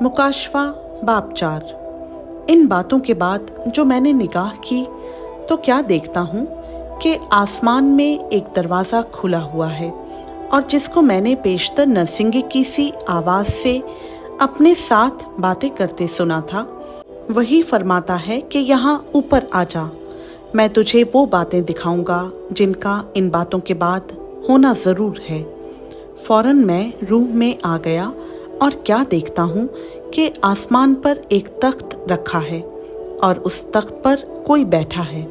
मुकाशवा बाब 4। इन बातों के बाद जो मैंने निगाह की तो क्या देखता हूँ कि आसमान में एक दरवाज़ा खुला हुआ है, और जिसको मैंने पेशतर नरसिंगे की सी आवाज़ से अपने साथ बातें करते सुना था, वही फरमाता है कि यहाँ ऊपर आ जा, मैं तुझे वो बातें दिखाऊंगा जिनका इन बातों के बाद होना ज़रूर है। फ़ौरन मैं रूह में आ गया और क्या देखता हूँ कि आसमान पर एक तख्त रखा है और उस तख्त पर कोई बैठा है,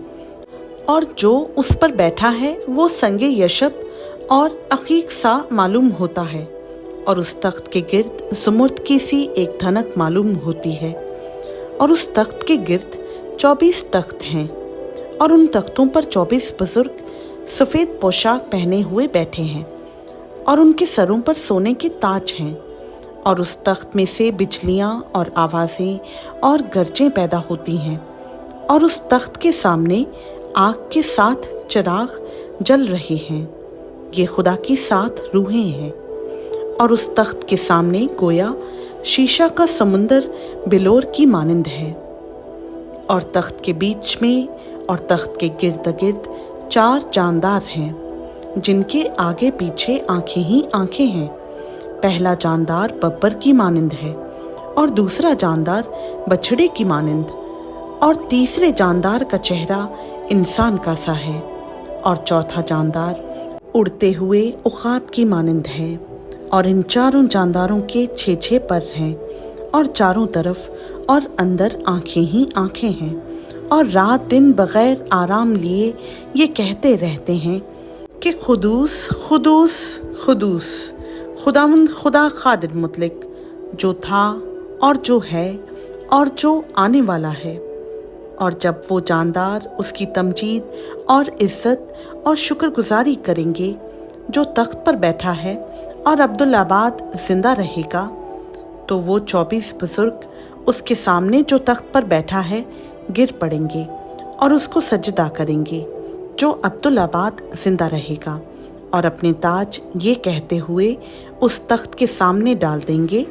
और जो उस पर बैठा है वो संगे यशब और अकीक सा मालूम होता है, और उस तख्त के गिर्द ज़ुमुर्द की सी एक धनक मालूम होती है, और उस तख्त के गिर्द 24 तख्त हैं, और उन तख्तों पर 24 बुजुर्ग सफ़ेद पोशाक पहने हुए बैठे हैं, और उनके सरों पर सोने के ताज हैं, और उस तख्त में से बिजलियाँ और आवाज़ें और गरजें पैदा होती हैं, और उस तख्त के सामने आग के 7 चिराग जल रहे हैं, ये खुदा की 7 रूहें हैं। और उस तख्त के सामने गोया शीशा का समुंदर बिलोर की मानिंद है, और तख्त के बीच में और तख्त के गिर्द गिर्द 4 जानदार हैं, जिनके आगे पीछे आंखें ही आंखें हैं। पहला जानदार बब्बर की मानिंद है, और दूसरा जानदार बछड़े की मानिंद, और तीसरे जानदार का चेहरा इंसान का सा है, और चौथा जानदार उड़ते हुए उखाब की मानिंद है। और इन चारों जानदारों के 6 पर हैं, और चारों तरफ और अंदर आंखें ही आंखें हैं, और रात दिन बग़ैर आराम लिए ये कहते रहते हैं कि खुदूस खुदूस खुदूस, खुदावंद खुदा क़ादिर मुतलक, जो था और जो है और जो आने वाला है। और जब वो जानदार उसकी तमजीद और इज़्ज़त और शुक्रगुजारी करेंगे जो तख्त पर बैठा है और अब्दुल्लाबाद ज़िंदा रहेगा, तो वो 24 बुजुर्ग उसके सामने जो तख्त पर बैठा है गिर पड़ेंगे और उसको सजदा करेंगे जो अब्दुल्लाबाद ज़िंदा रहेगा, और अपने ताज ये कहते हुए उस तख्त के सामने डाल देंगे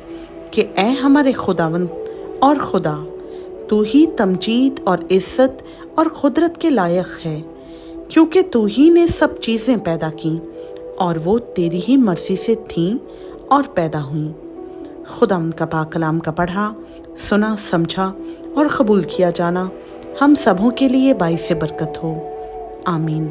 कि ऐ हमारे खुदावंद और खुदा, तू ही तमजीद और इज़्ज़त और कुदरत के लायक है, क्योंकि तू ही ने सब चीज़ें पैदा की और वो तेरी ही मर्ज़ी से थीं और पैदा हुईं। खुदावंद का पाक कलाम का पढ़ा, सुना, समझा और कबूल किया जाना हम सबों के लिए बाइस बरकत हो। आमीन।